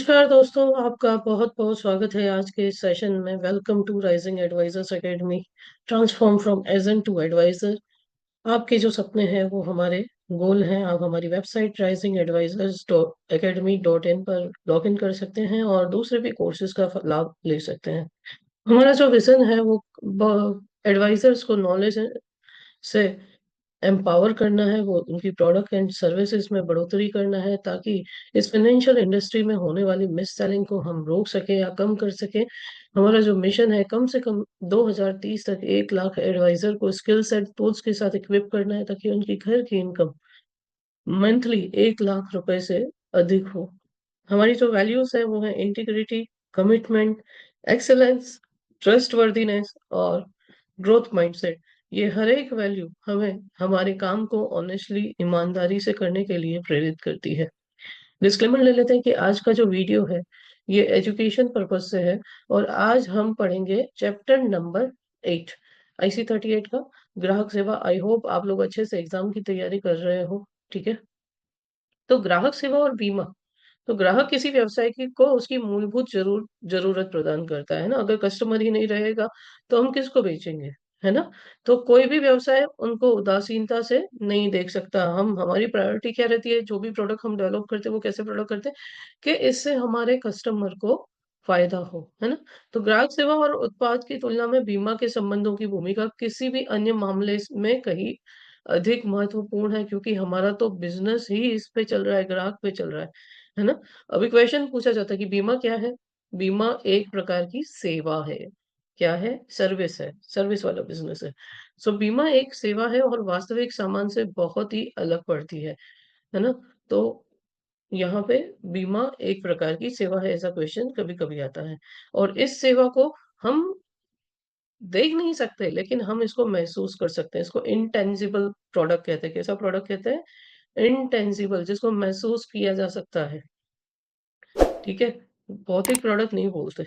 नमस्कार दोस्तों, आपका बहुत-बहुत स्वागत है आज के इस सेशन में। Welcome to rising advisors academy, transform from agent to advisor. आपके जो सपने हैं वो हमारे गोल हैं। आप हमारी website rising advisors academy dot in पर लॉग इन कर सकते हैं और दूसरे भी कोर्सेज का लाभ ले सकते हैं। हमारा जो विजन है वो एडवाइजर्स को नॉलेज से एम्पावर करना है, वो उनकी प्रोडक्ट एंड सर्विसेज में बढ़ोतरी करना है ताकि इस फाइनेंशियल इंडस्ट्री में होने वाली मिस सेलिंग को हम रोक सकें या कम कर सकें। हमारा जो मिशन है कम से कम 2030 तक 1 लाख एडवाइज़र को स्किल सेट टूल्स के साथ इक्विप करना है ताकि उनकी घर की इनकम मंथली 1 लाख रुपए से अधिक हो। हमारी जो वैल्यूज़ हैं वो है इंटीग्रिटी, कमिटमेंट, एक्सीलेंस, ट्रस्टवर्दीनेस और ग्रोथ माइंडसेट। ये हर एक वैल्यू हमें हमारे काम को ऑनेस्टली ईमानदारी से करने के लिए प्रेरित करती है। डिस्क्लेमर ले लेते हैं कि आज का जो वीडियो है ये एजुकेशन पर्पज से है और आज हम पढ़ेंगे चैप्टर नंबर 8 आईसी 38 का ग्राहक सेवा। आई होप आप लोग अच्छे से एग्जाम की तैयारी कर रहे हो। ठीक है, तो ग्राहक सेवा और बीमा। तो ग्राहक किसी व्यवसाय की को उसकी मूलभूत ज़रूरत प्रदान करता है ना? अगर कस्टमर ही नहीं रहेगा, तो हम किसको बेचेंगे, है ना? तो कोई भी व्यवसाय उनको उदासीनता से नहीं देख सकता। हम हमारी प्रायोरिटी क्या रहती है, जो भी प्रोडक्ट हम डेवलप करते हैं, वो कैसे प्रोडक्ट करते हैं कि इससे हमारे कस्टमर को फ़ायदा हो, है ना? तो ग्राहक सेवा और उत्पाद की तुलना में बीमा के संबंधों की भूमिका किसी भी अन्य मामले में कहीं अधिक महत्वपूर्ण है क्योंकि हमारा तो बिज़नेस ही इस पे चल रहा है, ग्राहक पे चल रहा है ना? अभी क्वेश्चन पूछा जाता है कि बीमा क्या है? बीमा एक प्रकार की सेवा है। क्या है? सर्विस है, सर्विस वाला बिज़नेस है। सो बीमा एक सेवा है और वास्तविक सामान से बहुत ही अलग पड़ती है ना? तो यहाँ पे बीमा एक प्रकार की सेवा है, ऐसा क्वेश्चन कभी-कभी आता है और इस सेवा को हम देख नहीं सकते, लेकिन हम इसको महसूस कर सकते हैं। इसको इंटेंजिबल प्रोडक्ट कहते हैं। कैसा प्रोडक्ट कहते हैं? इंटेंजिबल, जिसको महसूस किया जा सकता है। ठीक है? भौतिक प्रोडक्ट नहीं बोलते,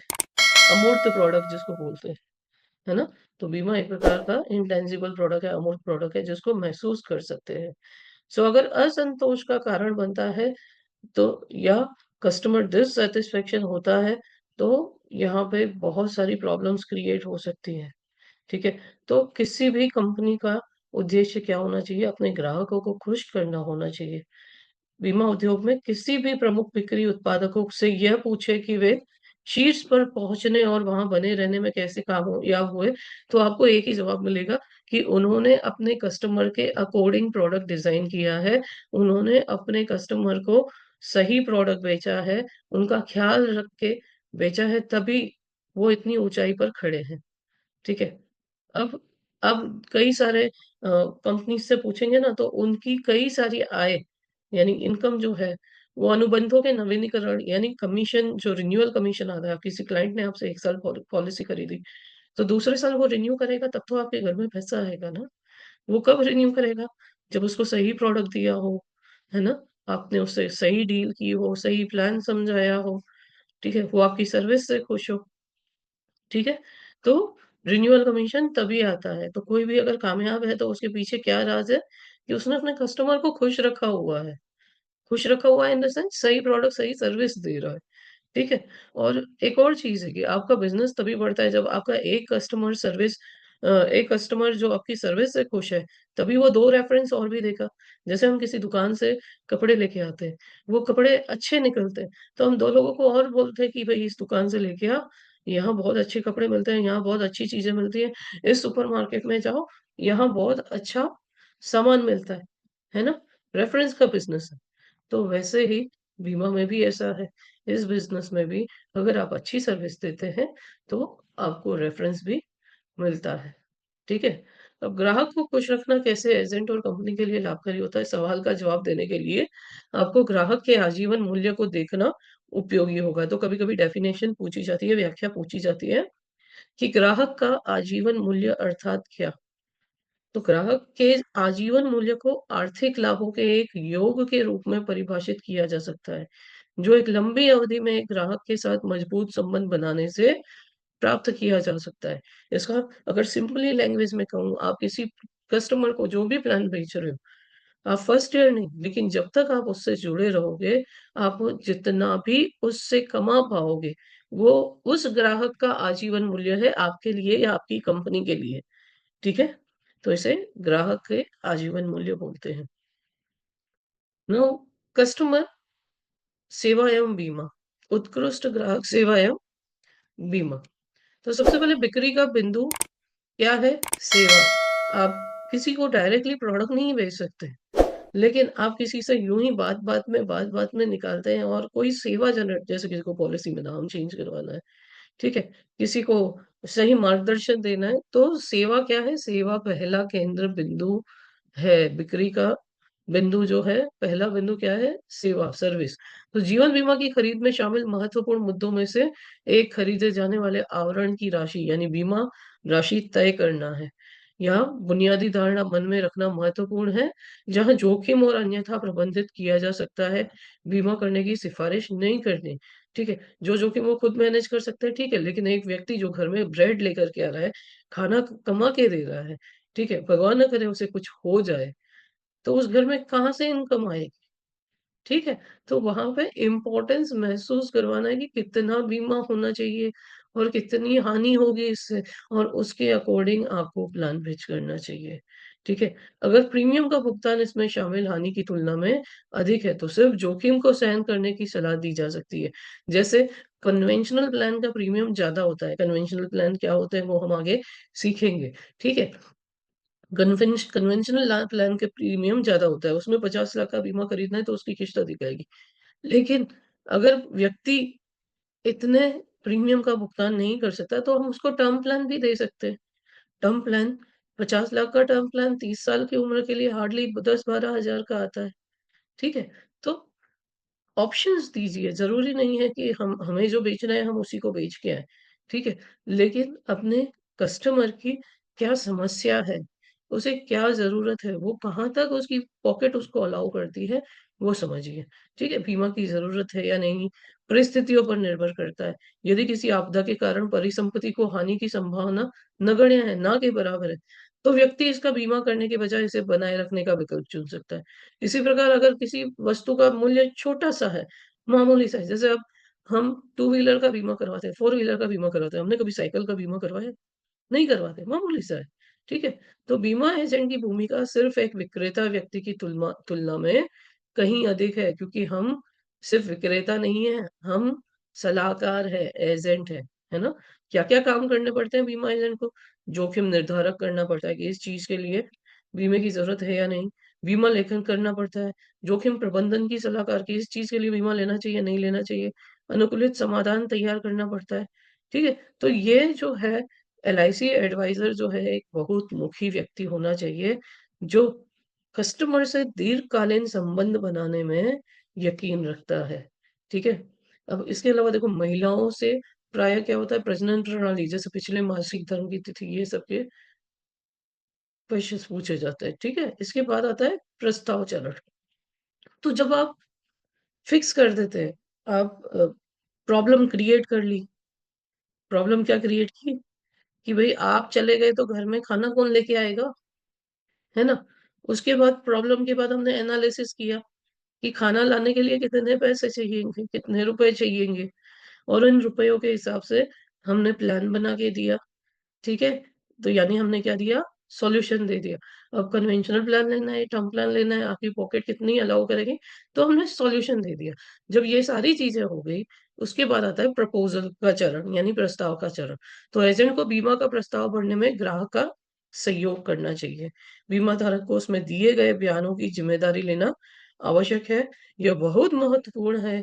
अमूर्त प्रोडक्ट जिसको बोलते हैं, है ना? तो बीमा एक प्रकार का इंटेंजिबल प्रोडक्ट है, अमूर्त प्रोडक्ट है जिसको महसूस कर सकते हैं। सो अगर असंतोष का कारण बनता है तो या कस्टमर डिससैटिस्फैक्शन होता है, तो यहाँ पे बहुत सारी प्रॉब्लम्स क्रिएट हो सकती हैं। ठीक है? तो किसी भी कंपनी का उद्देश्य क्या होना चाहिए? अपने ग्राहकों को खुश करना होना चाहिए। बीमा उद्योग में किसी भी प्रमुख बिक्री उत्पादकों से यह पूछे कि वे शीर्ष पर पहुँचने और वहाँ बने रहने में कैसे कामयाब हुए, तो आपको एक ही जवाब मिलेगा कि उन्होंने अपने कस्टमर के अकॉर्डिंग प्रोडक्ट डिज़ाइन किया है, उन्होंने अपने कस्टमर को सही प्रोडक्ट बेचा है, उनका ख़्याल रख के बेचा है, तभी वो इतनी ऊँचाई पर खड़े हैं। ठीक है? अब अब कई सारे कंपनीज़ से पूछेंगे ना तो उनकी कई सारी आय यानी इनकम जो है, वो अनुबंधों के नवीनीकरण यानी कमीशन जो रिन्यूअल कमीशन आता है, किसी क्लाइंट ने आपसे 1 साल पॉलिसी खरीदी, तो दूसरे साल वो रिन्यू करेगा तब तो आपके घर में पैसा आएगा ना। वो कब रिन्यू करेगा? जब उसको सही प्रोडक्ट दिया हो, है ना? आपने उससे सही डील की हो, सही प्लान समझाया हो, ठीक है? वो आपकी सर्विस से खुश हो। ठीक है? तो रिन्यूअल कमीशन तभी आता है। तो कोई भी अगर कामयाब है तो उसके पीछे क्या राज़ है कि उसने अपने कस्टमर को खुश रखा हुआ है। खुश रखा हुआ है इन द सेंस सही प्रोडक्ट, सही सर्विस दे रहा है। ठीक है? और एक और चीज़ है कि आपका बिज़नेस तभी बढ़ता है जब आपका एक कस्टमर जो आपकी सर्विस से खुश है, तभी वो 2 रेफ़रेंस और भी देगा। जैसे हम किसी दुकान से कपड़े लेके आते हैं, वो कपड़े अच्छे निकलते हैं, तो हम 2 लोगों को और बोलते हैं कि भई इस दुकान से लेके आ, यहाँ बहुत अच्छे कपड़े मिलते हैं, यहाँ बहुत अच्छी चीज़ें मिलती हैं, इस सुपरमार्केट में जाओ, यहाँ बहुत अच्छा सामान मिलता है ना? रेफ़रेंस का बिज़नेस है। तो वैसे ही बीमा में भी ऐसा है। इस बिज़नेस में भी अगर आप अच्छी सर्विस देते हैं, तो आपको रेफ़रेंस भी मिलता है। ठीक है? अब ग्राहक को खुश रखना कैसे एजेंट और कंपनी के लिए लाभकारी होता है, सवाल का जवाब देने के लिए आपको ग्राहक के आजीवन मूल्य को देखना उपयोगी होगा। तो कभी-कभी डेफ़िनेशन पूछी जाती है, व्याख्या पूछी जाती है कि ग्राहक का आजीवन मूल्य अर्थात क्या? तो ग्राहक के आजीवन मूल्य को आर्थिक लाभों के एक योग के रूप में परिभाषित किया जा सकता है, जो एक लंबी अवधि में एक ग्राहक के साथ मजबूत संबंध बनाने से प्राप्त किया जा सकता है। इसका अगर सिंपली लैंग्वेज में कहूँ, आप किसी कस्टमर को जो भी प्लान बेच रहे हो, आप फर्स्ट ईयर नहीं, लेकिन जब तक आप उससे जुड़े रहोगे, आप जितना भी उससे कमा पाओगे, वो उस ग्राहक का आजीवन मूल्य है आपके लिए या आपकी कंपनी के लिए, ठीक है? तो इसे ग्राहक के आजीवन मूल्य बोलते हैं। नाउ कस्टमर सेवा एवं बीमा, उत्कृष्ट ग्राहक सेवा एवं बीमा। तो सबसे पहले बिक्री का बिंदु क्या है? सेवा। आप किसी को डायरेक्टली प्रोडक्ट नहीं बेच सकते, लेकिन आप किसी से यूँ ही बात-बात में निकालते हैं और कोई सेवा जनरेट, जैसे किसी को पॉलिसी में नाम चेंज करवाना है, ठीक है? किसी को सही मार्गदर्शन देना है, तो सेवा क्या है? सेवा पहला केंद्र बिंदु है। बिक्री का बिंदु जो है, पहला बिंदु क्या है? सेवा, सर्विस। तो जीवन बीमा की खरीद में शामिल महत्वपूर्ण मुद्दों में से एक खरीदे जाने वाले आवरण की राशि यानी बीमा राशि तय करना है। यहाँ बुनियादी धारणा मन में रखना महत्वपूर्ण है, जहाँ जोखिम और अन्यथा प्रबंधित किया जा सकता है, बीमा करने की सिफारिश नहीं करनी, ठीक है? जो जोखिम वो खुद मैनेज कर सकते हैं, ठीक है? लेकिन एक व्यक्ति जो घर में ब्रेड लेकर के आ रहा है, खाना कमा के दे रहा है, ठीक है? भगवान ना करे उसे कुछ हो जाए, तो उस घर में कहाँ से इनकम आएगी? ठीक है? तो वहाँ पे इम्पोर्टेंस महसूस करवाना है कि कितना बीमा होना चाहिए और कितनी हानि होगी इससे, और उसके अकॉर्डिंग आपको प्लान पिच करना चाहिए। ठीक है? अगर प्रीमियम का भुगतान इसमें शामिल हानि की तुलना में अधिक है, तो सिर्फ़ जोखिम को सहन करने की सलाह दी जा सकती है। जैसे कन्वेंशनल प्लान का प्रीमियम ज़्यादा होता है। कन्वेंशनल प्लान क्या होते हैं वो हम आगे सीखेंगे। ठीक है? कन्वेंशनल प्लान के प्रीमियम ज़्यादा होता है, उसमें 50 लाख का बीमा खरीदना है तो उसकी किश्त अधिक आएगी। लेकिन अगर व्यक्ति इतने प्रीमियम का भुगतान नहीं कर सकता, तो हम उसको टर्म प्लान भी दे सकते हैं। टर्म प्लान 50 लाख का टर्म प्लान 30 साल की उम्र के लिए हार्डली 10-12 हज़ार का आता है, ठीक है? तो ऑप्शंस दीजिए, ज़रूरी नहीं है कि हम हमें जो बेचना है हम उसी को बेच के आएँ, ठीक है? लेकिन अपने कस्टमर की क्या समस्या है, उसे क्या ज़रूरत है, वो कहाँ तक उसकी पॉकेट उसको अलाउ करती है, वो समझिए, ठीक है? बीमा की ज़रूरत है या नहीं, परिस्थितियों पर निर्भर करता है। यदि किसी आपदा के कारण परिसंपत्ति को हानि की संभावना नगण्य है, ना के बराबर है, तो व्यक्ति इसका बीमा करने के बजाय इसे बनाए रखने का विकल्प चुन सकता है। इसी प्रकार अगर किसी वस्तु का मूल्य छोटा-सा है, मामूली-सा है, जैसे अब हम टू व्हीलर का बीमा करवाते हैं, फोर व्हीलर का बीमा करवाते हैं, हमने कभी साइकिल का बीमा करवाया है? नहीं करवाते, मामूली-सा है, ठीक है? तो बीमा एजेंट की भूमिका सिर्फ़ एक विक्रेता व्यक्ति की तुलमा तुलना में कहीं अधिक है, क्योंकि हम सिर्फ़ विक्रेता नहीं हैं, हम सलाहकार हैं, एजेंट हैं, है ना? क्या-क्या काम करने पड़ते हैं बीमा एजेंट को? जोखिम निर्धारक करना पड़ता है कि इस चीज़ के लिए बीमे की ज़रूरत है या नहीं? बीमा लेखन करना पड़ता है, जोखिम प्रबंधन की सलाहकार कि इस चीज़ के लिए बीमा लेना चाहिए, नहीं लेना चाहिए, अनुकूलित समाधान तैयार करना पड़ता है, ठीक है? तो ये जो है एलआईसी एडवाइज़र जो है एक बहुमुखी व्यक्ति होना चाहिए, जो कस्टमर से दीर्घकालीन संबंध बनाने में यकीन रखता है, ठीक है? अब इसके अलावा देखो महिलाओं से प्रायः क्या होता है, प्रजनन प्रणाली जैसे पिछले मासिक धर्म की तिथि ये सब के क्वेश्चंस पूछे जाते हैं, ठीक है? इसके बाद आता है प्रस्ताव चरण। तो जब आप फिक्स कर देते हैं, आप प्रॉब्लम क्रिएट कर ली। प्रॉब्लम क्या क्रिएट की? कि भई आप चले गए तो घर में खाना कौन लेके आएगा? है ना? उसके बाद प्रॉब्लम के बाद हमने एनालिसिस किया कि खाना लाने के लिए कितने पैसे चाहिएँगे, कितने रुपए चाहिएँगे, और इन रुपयों के हिसाब से हमने प्लान बना के दिया। ठीक है? तो यानी हमने क्या दिया? सॉल्यूशन दे दिया। अब कन्वेंशनल प्लान लेना है, टर्म प्लान लेना है, आपकी पॉकेट कितनी अलाउ करेगी, तो हमने सॉल्यूशन दे दिया। जब ये सारी चीज़ें हो गई, उसके बाद आता है प्रपोज़ल का चरण, यानी प्रस्ताव का चरण। तो एजेंट को बीमा का प्रस्ताव भरने में ग्राहक का सहयोग करना चाहिए। बीमा धारक को उसमें दिए गए बयानों की ज़िम्मेदारी लेना आवश्यक है। यह बहुत महत्वपूर्ण है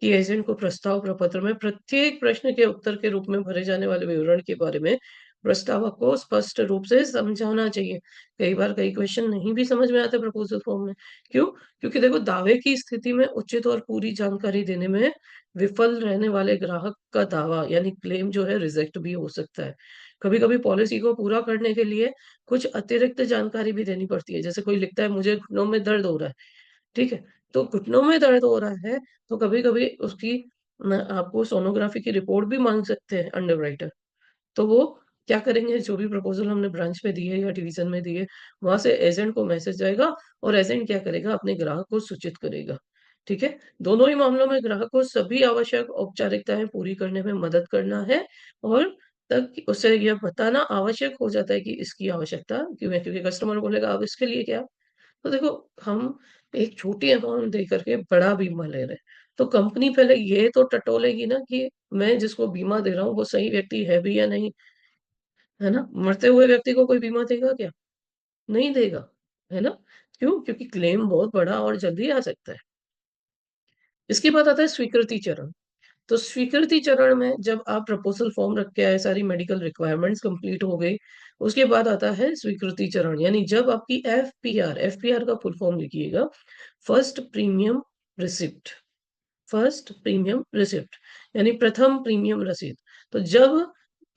कि एजेंट को प्रस्ताव प्रपत्र में प्रत्येक प्रश्न के उत्तर के रूप में भरे जाने वाले विवरण के बारे में प्रस्तावक को स्पष्ट रूप से समझाना चाहिए। कई बार कई क्वेश्चन नहीं भी समझ में आते प्रपोज़ल फॉर्म में। क्यों? क्योंकि देखो दावे की स्थिति में उचित और पूरी जानकारी देने में विफल रहने वाले ग्राहक का दावा यानी क्लेम जो है रिजेक्ट भी हो सकता है। कभी-कभी पॉलिसी को पूरा करने के लिए कुछ अतिरिक्त जानकारी भी देनी पड़ती है। जैसे कोई लिखता है मुझे घुटनों में दर्द हो रहा है, ठीक है? तो घुटनों में दर्द हो रहा है तो कभी-कभी उसकी आपको सोनोग्राफी की रिपोर्ट भी माँग सकते हैं अंडरराइटर। तो वो क्या करेंगे, जो भी प्रपोज़ल हमने ब्रांच में दी है या डिवीज़न में दी है, वहाँ से एजेंट को मैसेज जाएगा और एजेंट क्या करेगा, अपने ग्राहक को सूचित करेगा। ठीक है? दोनों ही मामलों में ग्राहक को सभी आवश्यक औपचारिकताएँ पूरी करने में मदद करना है और तक उसे यह बताना आवश्यक हो जाता है कि इसकी आवश्यकता क्यों है, क्योंकि कस्टमर बोलेगा, "अब इसके लिए क्या?" तो देखो, हम एक छोटी अमाउंट दे करके बड़ा बीमा ले रहे हैं, तो कंपनी पहले ये तो टटोलेगी ना कि मैं जिसको बीमा दे रहा हूँ, वो सही व्यक्ति है भी या नहीं, है ना? मरते हुए व्यक्ति को कोई बीमा देगा क्या? नहीं देगा, है ना? क्यों? क्योंकि क्लेम बहुत बड़ा और जल्दी आ सकता है। इसके बाद आता है स्वीकृति चरण। तो स्वीकृति चरण में जब आप प्रपोज़ल फॉर्म रख के आए, सारी मेडिकल रिक्वायरमेंट्स कंप्लीट हो गई, उसके बाद आता है स्वीकृति चरण, यानी जब आपकी एफपीआर, एफपीआर का फुल फॉर्म लिखिएगा, first premium receipt, first premium receipt यानी प्रथम प्रीमियम रसीद। तो जब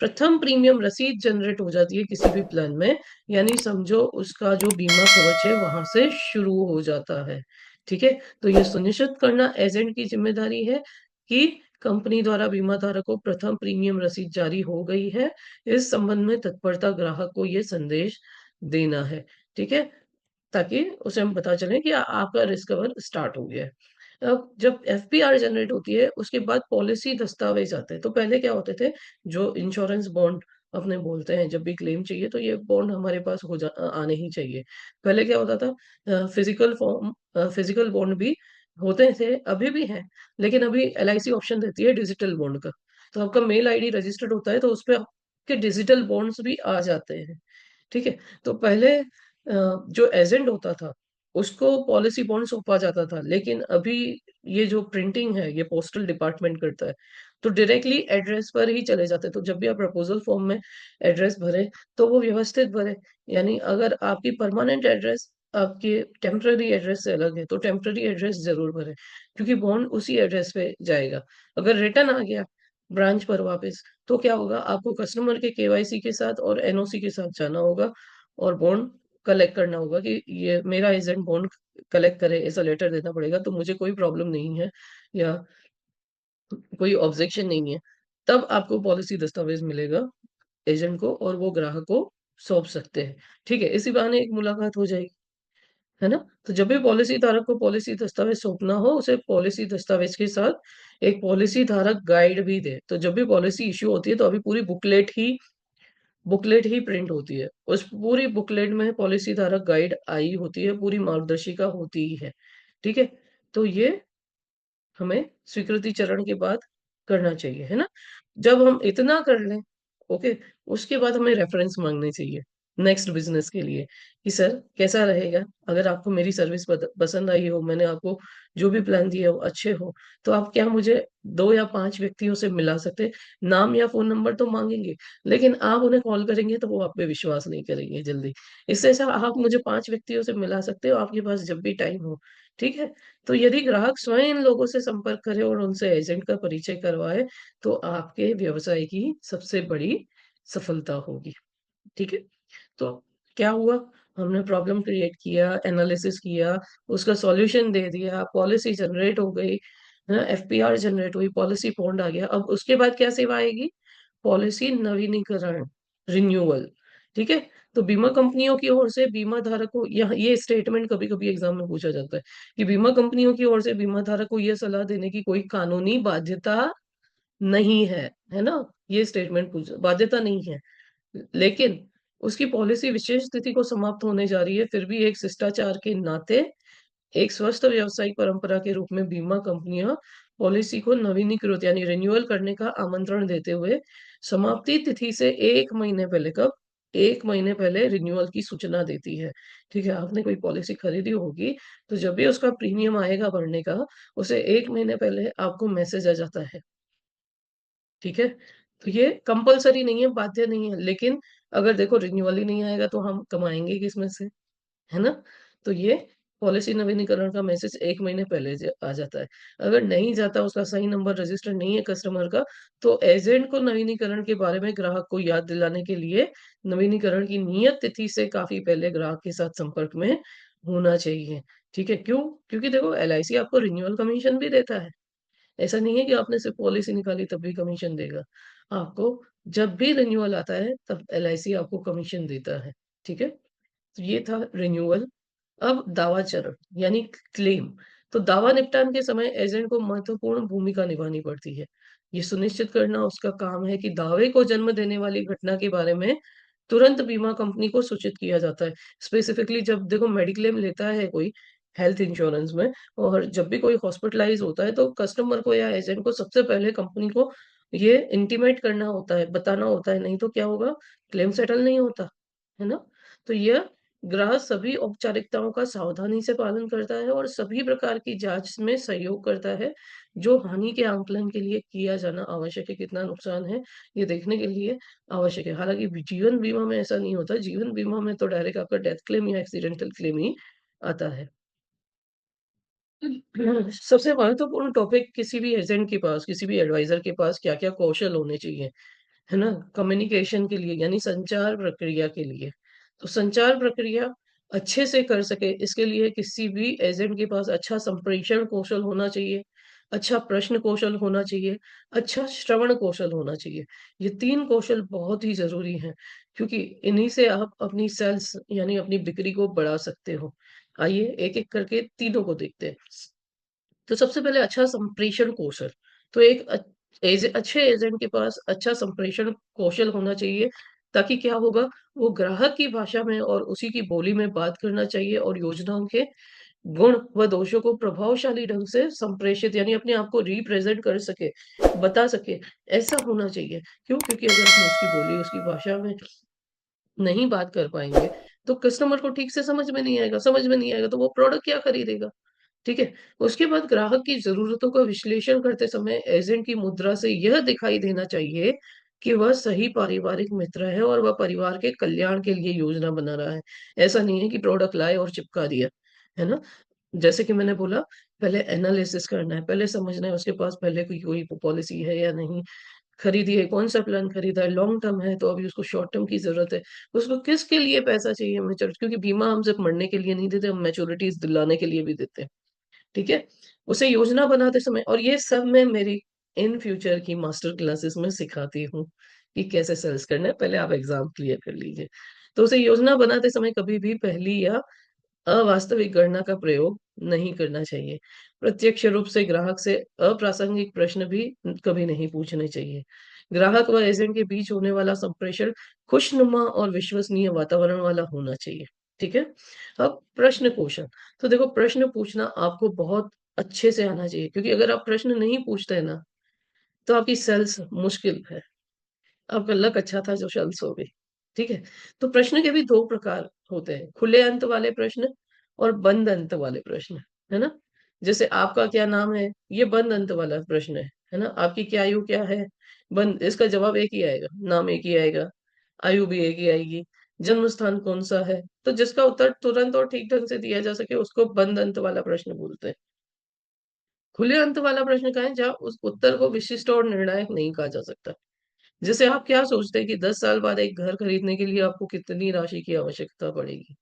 प्रथम प्रीमियम रसीद जनरेट हो जाती है किसी भी प्लान में, यानी समझो उसका जो बीमा कवच है वहाँ से शुरू हो जाता है। ठीक है? तो ये सुनिश्चित करना एजेंट की ज़िम्मेदारी है कि कंपनी द्वारा बीमा धारक को प्रथम प्रीमियम रसीद जारी हो गई है। इस संबंध में तत्परता ग्राहक को ये संदेश देना है। ठीक है? ताकि उसे हम पता चले कि आपका रिस्क कवर स्टार्ट हो गया है। अब जब एफपीआर जनरेट होती है, उसके बाद पॉलिसी दस्तावेज़ आते हैं। तो पहले क्या होते थे, जो इंश्योरेंस बॉन्ड अपने बोलते हैं, जब भी क्लेम चाहिए तो ये बॉन्ड हमारे पास आने ही चाहिए। पहले क्या होता था, फिज़िकल बॉन्ड भी होते थे, अभी भी हैं, लेकिन अभी एलआईसी ऑप्शन देती है डिजिटल बॉन्ड का। तो आपका मेल आईडी रजिस्टर्ड होता है, तो उसपे आपके डिजिटल बॉन्ड्स भी आ जाते हैं। ठीक है? तो पहले जो एजेंट होता था, उसको पॉलिसी बॉन्ड सौंपा जाता था, लेकिन अभी ये जो प्रिंटिंग है, ये पोस्टल डिपार्टमेंट करता है, तो डायरेक्टली एड्रेस पर ही चले जाते हैं। तो जब भी आप प्रपोज़ल फॉर्म में एड्रेस भरें, तो वो व्यवस्थित भरें। यानी अगर आपकी परमानेंट एड्रेस आपके टेम्परेरी एड्रेस से अलग है, तो टेम्परेरी एड्रेस ज़रूर भरें, क्योंकि बॉन्ड उसी एड्रेस पे जाएगा। अगर रिटर्न आ गया ब्रांच पर वापस, तो क्या होगा, आपको कस्टमर के केवाईसी के साथ और एनओसी के साथ जाना होगा और बॉन्ड कलेक्ट करना होगा कि ये मेरा एजेंट बॉन्ड कलेक्ट करे, ऐसा लेटर देना पड़ेगा, तो मुझे कोई प्रॉब्लम नहीं है या कोई ऑब्जेक्शन नहीं है। तब आपको पॉलिसी दस्तावेज़ मिलेगा एजेंट को और वो ग्राहक को सौंप सकते हैं। ठीक है? इसी बहाने एक मुलाकात हो जाएगी, है ना? तो जब भी पॉलिसी धारक को पॉलिसी दस्तावेज़ सौंपना हो, उसे पॉलिसी दस्तावेज़ के साथ एक पॉलिसी धारक गाइड भी दें। तो जब भी पॉलिसी इश्यू होती है, तो अभी पूरी बुकलेट ही प्रिंट होती है। उस पूरी बुकलेट में पॉलिसी धारक गाइड आई होती है, पूरी मार्गदर्शिका होती ही है। ठीक है? तो ये हमें स्वीकृति चरण के बाद करना चाहिए, है ना? जब हम इतना कर लें, ओके, उसके बाद हमें रेफरेंस माँगने चाहिए, नेक्स्ट बिज़नेस के लिए कि सर कैसा रहेगा? अगर आपको मेरी सर्विस पसंद आई हो, मैंने आपको जो भी प्लान दिए हो अच्छे हो, तो आप क्या मुझे 2 या 5 व्यक्तियों से मिला सकते हैं? नाम या फ़ोन नंबर तो माँगेंगे, लेकिन आप उन्हें कॉल करेंगे तो वो आप पे विश्वास नहीं करेंगे जल्दी। इससे अच्छा आप मुझे 5 व्यक्तियों से मिला सकते हो आपके पास जब भी टाइम हो, ठीक है? तो यदि ग्राहक स्वयं इन लोगों से संपर्क करे और उनसे एजेंट का परिचय करवाए, तो आपके व्यवसाय की सबसे बड़ी सफलता होगी। ठीक है? तो क्या हुआ? हमने प्रॉब्लम क्रिएट किया, एनालिसिस किया, उसका सॉल्यूशन दे दिया, पॉलिसी जनरेट हो गई, एफपीआर जनरेट हुई, पॉलिसी बॉन्ड आ गया। अब उसके बाद क्या सेवा आएगी? पॉलिसी नवीनीकरण, रिन्यूअल, ठीक है? तो बीमा कंपनियों की ओर से बीमा धारक को यहाँ ये स्टेटमेंट कभी-कभी एग्ज़ाम में पूछा जाता है कि बीमा कंपनियों की ओर से बीमा धारक को ये सलाह देने की कोई कानूनी बाध्यता नहीं है ना? ये स्टेटमेंट बाध्यता नहीं है। लेकिन उसकी पॉलिसी विशेष तिथि को समाप्त होने जा रही है, फिर भी एक शिष्टाचार के नाते एक स्वस्थ व्यावसायिक परंपरा के रूप में बीमा कंपनियां पॉलिसी को नवीनीकृत यानी रिन्यूअल करने का आमंत्रण देते हुए समाप्ति तिथि से 1 महीने पहले कब 1 महीने पहले रिन्यूअल की सूचना देती है। ठीक है, आपने कोई पॉलिसी खरीदी होगी, तो जब भी उसका प्रीमियम आएगा भरने का, उसे 1 महीने पहले आपको मैसेज आ जाता है। ठीक है? तो ये कंपल्सरी नहीं है, बाध्य नहीं है, लेकिन अगर देखो रिन्यूअल ही नहीं आएगा तो हम कमाएँगे किसमें से, है ना? तो ये पॉलिसी नवीनीकरण का मैसेज 1 महीने पहले आ जाता है। अगर नहीं जाता, उसका सही नंबर रजिस्टर नहीं है कस्टमर का, तो एजेंट को नवीनीकरण के बारे में ग्राहक को याद दिलाने के लिए नवीनीकरण की नियत तिथि से काफ़ी पहले ग्राहक के साथ संपर्क में होना चाहिए। ठीक है? क्यों? क्योंकि देखो एलआईसी आपको रिन्यूअल कमीशन भी देता है। ऐसा नहीं है कि आपने सिर्फ़ पॉलिसी निकाली तब भी कमीशन देगा। आपको जब भी रिन्यूअल आता है तब एलआईसी आपको कमीशन देता है, ठीक है? तो ये था रिन्यूअल। अब दावा चरण यानी क्लेम। तो दावा निपटान के समय एजेंट को महत्वपूर्ण भूमिका निभानी पड़ती है। ये सुनिश्चित करना उसका काम है कि दावे को जन्म देने वाली घटना के बारे में तुरंत बीमा कंपनी को सूचित किया जाता है। स्पेसिफिकली जब देखो मेडिक्लेम लेता है कोई हेल्थ इंश्योरेंस में और जब भी कोई हॉस्पिटलाइज़ होता है तो कस्टमर को या एजेंट को सबसे पहले कंपनी को ये इंटीमेट करना होता है, बताना होता है, नहीं तो क्या होगा क्लेम सेटल नहीं होता, है ना? तो यह ग्राहक सभी औपचारिकताओं का सावधानी से पालन करता है और सभी प्रकार की जाँच में सहयोग करता है, जो हानि के आंकलन के लिए किया जाना आवश्यक है, कितना नुकसान है, ये देखने के लिए आवश्यक है। हालाँकि जीवन बीमा में ऐसा नहीं होता, जीवन बीमा में तो डायरेक्ट आपका डेथ क्लेम या एक्सीडेंटल क्लेम ही आता है। सबसे महत्वपूर्ण टॉपिक किसी भी एजेंट के पास, किसी भी एडवाइज़र के पास क्या-क्या कौशल होने चाहिए। है ना? कम्युनिकेशन के लिए यानी संचार प्रक्रिया के लिए। तो संचार प्रक्रिया अच्छे से कर सके इसके लिए किसी भी एजेंट के पास अच्छा संप्रेषण कौशल होना चाहिए, अच्छा प्रश्न कौशल होना चाहिए, अच्छा श्रवण कौशल होना चाहिए। ये 3 कौशल बहुत ही ज़रूरी हैं क्योंकि इन्हीं से आप अपनी सेल्स यानी अपनी बिक्री को बढ़ा सकते हो। आइए एक-एक करके तीनों को देखते हैं। तो सबसे पहले अच्छा संप्रेषण कौशल। तो एक अच्छे एजेंट के पास अच्छा संप्रेषण कौशल होना चाहिए, ताकि क्या होगा, वो ग्राहक की भाषा में और उसी की बोली में बात करना चाहिए और योजनाओं के गुण व दोषों को प्रभावशाली ढंग से संप्रेषित यानी अपने आप को रिप्रेज़ेंट कर सके, बता सके, ऐसा होना चाहिए। क्यों? क्योंकि अगर हम उसकी बोली, उसकी भाषा में नहीं बात कर पाएँगे, तो कस्टमर को ठीक से समझ में नहीं आएगा तो वो प्रोडक्ट क्या खरीदेगा? ठीक है? उसके बाद ग्राहक की ज़रूरतों का विश्लेषण करते समय एजेंट की मुद्रा से यह दिखाई देना चाहिए कि वह सही पारिवारिक मित्र है और वह परिवार के कल्याण के लिए योजना बना रहा है। ऐसा नहीं है कि प्रोडक्ट लाए और चिपका दिया, है ना? जैसे कि मैंने बोला पहले एनालिसिस करना है, पहले समझना है उसके पास पहले कोई कोई पॉलिसी है या नहीं, खरीदी है, कौन-सा प्लान खरीदा है, लॉन्ग टर्म है तो अभी उसको शॉर्ट टर्म की ज़रूरत है। उसको किसके लिए पैसा चाहिए क्योंकि बीमा हम सिर्फ़ मरने के लिए नहीं देते, हम मैच्योरिटीज़ दिलाने के लिए भी देते हैं। ठीक है? उसे योजना बनाते समय और ये सब मैं मेरी इन फ्यूचर की मास्टर क्लासेस में सिखाती हूँ, कि कैसे सेल्स करना है, पहले आप एग्ज़ाम क्लियर कर लीजिए। तो उसे योजना बनाते समय कभी भी पहली या अवास्तविक गणना का प्रयोग नहीं करना चाहिए। प्रत्यक्ष रूप से ग्राहक से अप्रासंगिक प्रश्न भी कभी नहीं पूछने चाहिए। ग्राहक व एजेंट के बीच होने वाला संप्रेषण खुशनुमा और विश्वसनीय वातावरण वाला होना चाहिए। ठीक है? अब प्रश्न कौशल। तो देखो प्रश्न पूछना आपको बहुत अच्छे से आना चाहिए क्योंकि अगर आप प्रश्न नहीं पूछते हैं ना, तो आपकी सेल्स मुश्किल है। आपका लक अच्छा था जो सेल्स हो गई। ठीक है? तो प्रश्न के भी 2 प्रकार होते हैं, खुले अंत वाले प्रश्न और बंद अंत वाले प्रश्न, है ना? जैसे आपका क्या नाम है? ये बंद अंत वाला प्रश्न है ना? आपकी क्या आयु क्या है? बंद इसका जवाब एक ही आएगा, नाम एक ही आएगा, आयु भी एक ही आएगी, जन्म स्थान कौन-सा है? तो जिसका उत्तर तुरंत और ठीक ढंग से दिया जा सके उसको बंद अंत वाला प्रश्न बोलते हैं। खुले अंत वाला प्रश्न क्या है जहाँ उस उत्तर को विशिष्ट और निर्णायक नहीं कहा जा सकता। जैसे आप क्या सोचते हैं कि 10 साल बाद एक घर खरीदने के लिए आपको कितनी राशि की आवश्यकता पड़ेगी?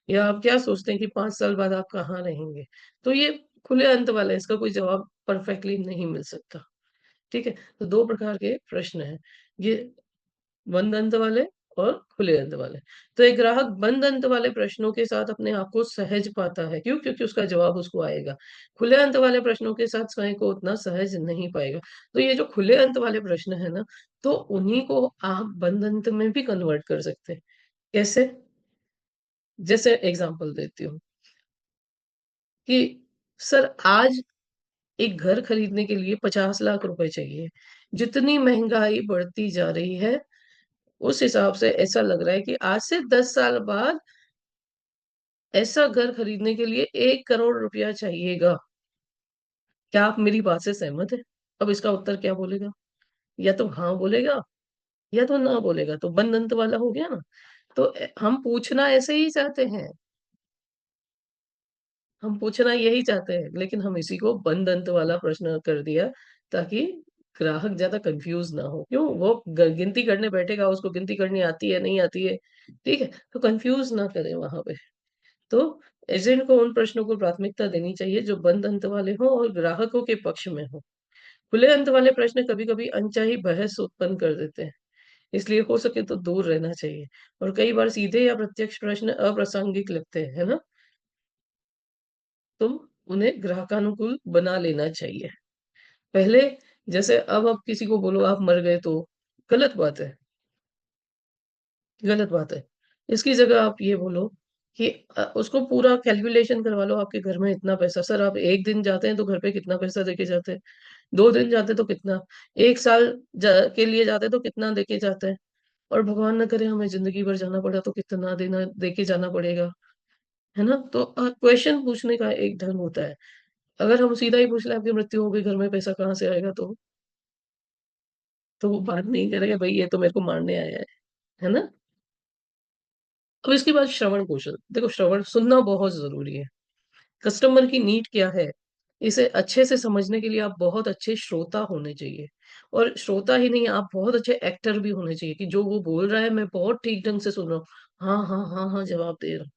या आप क्या सोचते हैं कि 5 साल बाद आप कहाँ रहेंगे? तो ये खुले अंत वाला है, इसका कोई जवाब परफेक्टली नहीं मिल सकता, ठीक है? तो 2 प्रकार के प्रश्न हैं, ये बंद अंत वाले और खुले अंत वाले। तो एक ग्राहक बंद अंत वाले प्रश्नों के साथ अपने आप को सहज पाता है, क्यों? क्योंकि उसका जवाब उसको आएगा। खुले अंत वाले प्रश्नों के साथ स्वयं को उतना सहज नहीं पाएगा। तो ये जो खुले अंत वाले प्रश्न हैं ना, तो उन्हीं को आप बंद अंत में भी कन्वर्ट कर सकते हैं। कैसे? जैसे एग्ज़ाम्पल देती हूँ कि सर आज एक घर खरीदने के लिए 50 लाख रुपए चाहिए। जितनी महँगाई बढ़ती जा रही है, उस हिसाब से ऐसा लग रहा है कि आज से 10 साल बाद ऐसा घर खरीदने के लिए 1 करोड़ रुपया चाहिएगा। क्या आप मेरी बात से सहमत हैं? अब इसका उत्तर क्या बोलेगा? या तो हाँ बोलेगा या तो ना बोलेगा, तो बंद अंत वाला हो गया ना। तो हम पूछना ऐसे ही चाहते हैं, हम पूछना यही चाहते हैं, लेकिन हम इसी को बंद अंत वाला प्रश्न कर दिया ताकि ग्राहक ज़्यादा कन्फ्यूज़ ना हो। क्यों? वो गिनती करने बैठेगा, उसको गिनती करनी आती है, नहीं आती है, ठीक है? तो कन्फ्यूज़ ना करें वहाँ पे। तो एजेंट को उन प्रश्नों को प्राथमिकता देनी चाहिए जो बंद अंत वाले हों और ग्राहकों के पक्ष में हों। खुले अंत वाले प्रश्न कभी-कभी अनचाही बहस उत्पन्न कर देते हैं, इसलिए हो सके तो दूर रहना चाहिए और कई बार सीधे या प्रत्यक्ष प्रश्न अप्रासंगिक लगते हैं, है ना? तो उन्हें ग्राहकानुकूल बना लेना चाहिए। पहले जैसे अब आप किसी को बोलो आप मर गए तो गलत बात है, गलत बात है। इसकी जगह आप ये बोलो कि उसको पूरा कैलकुलेशन करवा लो आपके घर में इतना पैसा सर आप 1 दिन जाते हैं तो घर पे कितना पैसा देके जाते हैं? 2 दिन जाते तो कितना? 1 साल के लिए जाते तो कितना देके जाते हैं? और भगवान ना करे हमें ज़िंदगी भर जाना पड़ा तो कितना देना देके जाना पड़ेगा, है ना? तो क्वेश्चन पूछने का एक ढंग होता है। अगर हम सीधा ही पूछ लें आपकी मृत्यु हो गई, घर में पैसा कहाँ से आएगा? तो वो बात नहीं करेगा भई ये तो मेरे को मारने आया है ना? अब इसके बाद श्रवण कौशल, देखो श्रवण सुनना बहुत ज़रूरी है। कस्टमर की नीड क्या है? इसे अच्छे से समझने के लिए आप बहुत अच्छे श्रोता होने चाहिए और श्रोता ही नहीं आप बहुत अच्छे एक्टर भी होने चाहिए कि जो वो बोल रहा है मैं बहुत ठीक ढंग से सुन रहा हूँ। हाँ, हाँ, हाँ, हाँ, जवाब दे रहा हूँ।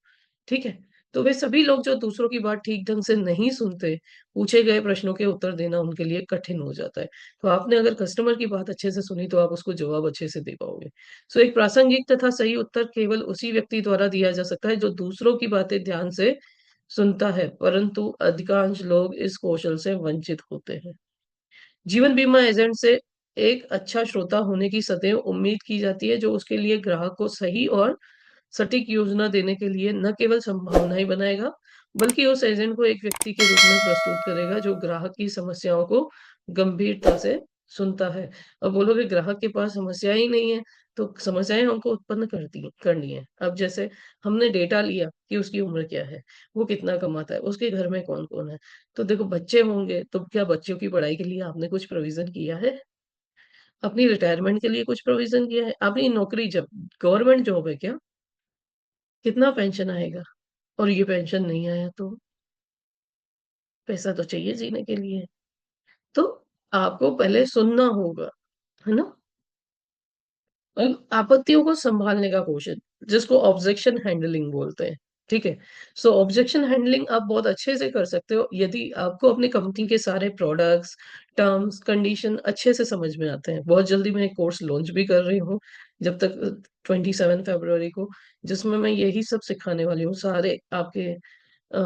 ठीक है? तो वे सभी लोग जो दूसरों की बात ठीक ढंग से नहीं सुनते, पूछे गए प्रश्नों के उत्तर देना उनके लिए कठिन हो जाता है। तो आपने अगर कस्टमर की बात अच्छे से सुनी तो आप उसको जवाब अच्छे से दे पाओगे। सो एक प्रासंगिक तथा सही उत्तर केवल उसी व्यक्ति द्वारा दिया जा सकता है जो दूसरों की बातें ध्यान से सुनता है, परंतु अधिकांश लोग इस कौशल से वंचित होते हैं। जीवन बीमा एजेंट से एक अच्छा श्रोता होने की सदैव उम्मीद की जाती है जो उसके लिए ग्राहक को सही और सटीक योजना देने के लिए न केवल संभावनाएँ बनाएगा, बल्कि उस एजेंट को एक व्यक्ति के रूप में प्रस्तुत करेगा जो ग्राहक की समस्याओं को गंभीरता से सुनता है। अब बोलोगे ग्राहक के पास समस्या ही नहीं है, तो समस्याएँ हमको उत्पन्न करनी है। अब जैसे हमने डेटा लिया कि उसकी उम्र क्या है, वो कितना कमाता है, उसके घर में कौन-कौन है। तो देखो बच्चे होंगे, तो क्या बच्चों की पढ़ाई के लिए आपने कुछ प्रोविज़न किया है? अपनी रिटायरमेंट के लिए कुछ प्रोविज़न किया है? अपनी नौकरी जब गवर्नमेंट जॉब है क्या? कितना पेंशन आएगा? और ये पेंशन नहीं आया तो पैसा तो चाहिए जीने के लिए। तो आपको पहले सुनना होगा, है ना? आपत्तियों को सँभालने का कौशल, जिसको ऑब्जेक्शन हैंडलिंग बोलते हैं, ठीक है? सो ऑब्जेक्शन हैंडलिंग आप बहुत अच्छे से कर सकते हो यदि आपको अपनी कंपनी के सारे प्रोडक्ट्स, टर्म्स, कंडीशन अच्छे से समझ में आते हैं। बहुत जल्दी मैं एक कोर्स लॉन्च भी कर रही हूँ, जब तक 27 फरवरी को, जिसमें मैं यही सब सिखाने वाली हूँ। सारे आपके अ,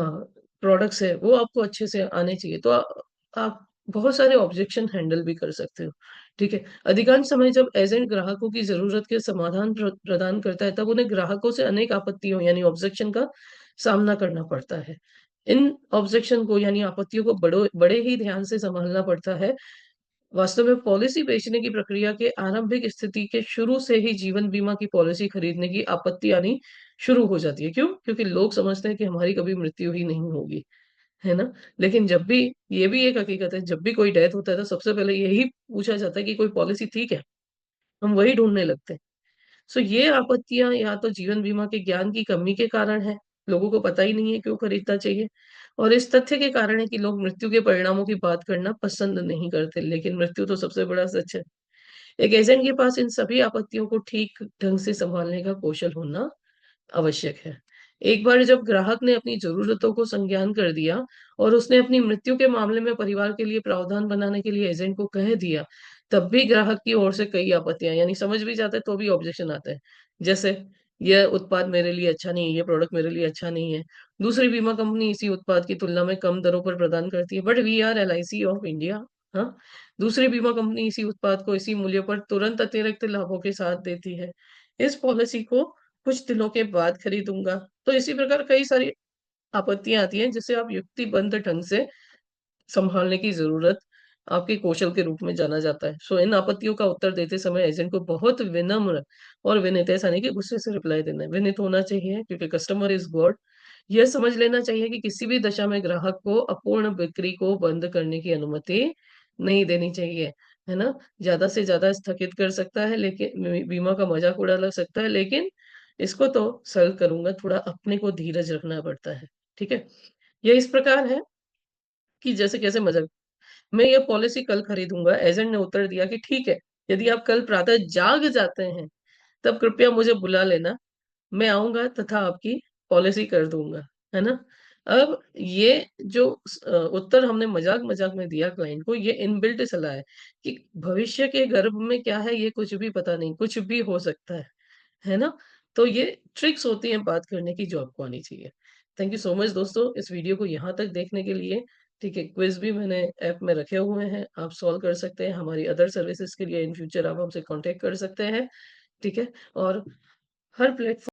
प्रोडक्ट्स है वो आपको अच्छे से आने चाहिए। तो आप बहुत सारे ऑब्जेक्शन हैंडल भी कर सकते हो, ठीक है? अधिकांश समय जब एजेंट ग्राहकों की ज़रूरत के समाधान प्रदान करता है, तब उन्हें ग्राहकों से अनेक आपत्तियों यानी ऑब्जेक्शन का सामना करना पड़ता है। इन ऑब्जेक्शन को यानी आपत्तियों को बड़े ही ध्यान से सँभालना पड़ता है। वास्तव में पॉलिसी बेचने की प्रक्रिया के आरंभिक स्थिति के शुरू से ही जीवन बीमा की पॉलिसी खरीदने की आपत्ति आनी शुरू हो जाती है। क्यों? क्योंकि लोग समझते हैं कि हमारी कभी मृत्यु ही नहीं होगी, है ना? लेकिन जब भी ये भी एक हकीकत है, जब भी कोई डेथ होता है तो सबसे पहले यही पूछा जाता है कि कोई पॉलिसी थी क्या? हम वही ढूँढने लगते हैं। सो ये आपत्तियाँ या तो जीवन बीमा के ज्ञान की कमी के कारण है, लोगों को पता ही नहीं है क्यों खरीदना चाहिए और इस तथ्य के कारण है कि लोग मृत्यु के परिणामों की बात करना पसंद नहीं करते, लेकिन मृत्यु तो सबसे बड़ा सच है। एक एजेंट के पास इन सभी आपत्तियों को ठीक ढंग से सँभालने का कौशल होना आवश्यक है। एक बार जब ग्राहक ने अपनी ज़रूरतों को संज्ञान कर दिया और उसने अपनी मृत्यु के मामले में परिवार के लिए प्रावधान बनाने के लिए एजेंट को कह दिया, तब भी ग्राहक की ओर से कई आपत्तियाँ यानी समझ भी जाते हैं तो भी ऑब्जेक्शन आते हैं। जैसे यह उत्पाद मेरे लिए अच्छा नहीं है, ये प्रोडक्ट मेरे लिए अच्छा नहीं है। दूसरी बीमा कंपनी इसी उत्पाद की तुलना में कम दरों पर प्रदान करती है, but we are LIC of India, हाँ? दूसरी बीमा कंपनी इसी उत्पाद को इसी मूल्य पर तुरंत अतिरिक्त लाभों के साथ देती है। इस पॉलिसी को कुछ दिनों के बाद खरीदूँगा। तो इसी प्रकार कई सारी आपत्तियाँ आती हैं जिसे आप युक्तिबद्ध ढंग से सँभालने की ज़रूरत आपके कौशल के रूप में जाना जाता है। सो इन आपत्तियों का उत्तर देते समय एजेंट को बहुत विनम्र और विनीत ऐसा नहीं कि गुस्से से रिप्लाई देना है, विनीत होना चाहिए क्योंकि कस्टमर इज़ गॉड। यह समझ लेना चाहिए कि किसी भी दशा में ग्राहक को अपूर्ण बिक्री को बंद करने की अनुमति नहीं देनी चाहिए, है ना? ज़्यादा से ज़्यादा स्थगित कर सकता है लेकिन बीमा का मज़ाक उड़ा सकता है लेकिन इसको तो सॉल्व करूँगा, थोड़ा अपने को धीरज रखना पड़ता है, ठीक है? ये इस प्रकार है कि जैसे कैसे मज़ाक मैं ये पॉलिसी कल खरीदूँगा, एजेंट ने उत्तर दिया कि ठीक है, यदि आप कल प्रातः जाग जाते हैं, तब कृपया मुझे बुला लेना, मैं आऊँगा तथा आपकी पॉलिसी कर दूँगा, है ना? अब ये जो उत्तर हमने मज़ाक-मज़ाक में दिया क्लाइंट को, ये इनबिल्ट सलाह है कि भविष्य के गर्भ में क्या है, ये कुछ भी पता नहीं, कुछ भी हो सकता है ना? तो ये ट्रिक्स होती हैं बात करने की जो आपको आनी चाहिए। थैंक यू सो मच दोस्तों इस वीडियो को यहाँ तक देखने के लिए। ठीक है, क्विज़ भी मैंने ऐप में रखे हुए हैं, आप सॉल्व कर सकते हैं। हमारी अदर सर्विसेज़ के लिए इन फ्यूचर आप हमसे कॉन्टैक्ट कर सकते हैं, ठीक है? और हर प्लेटफ़ॉर्म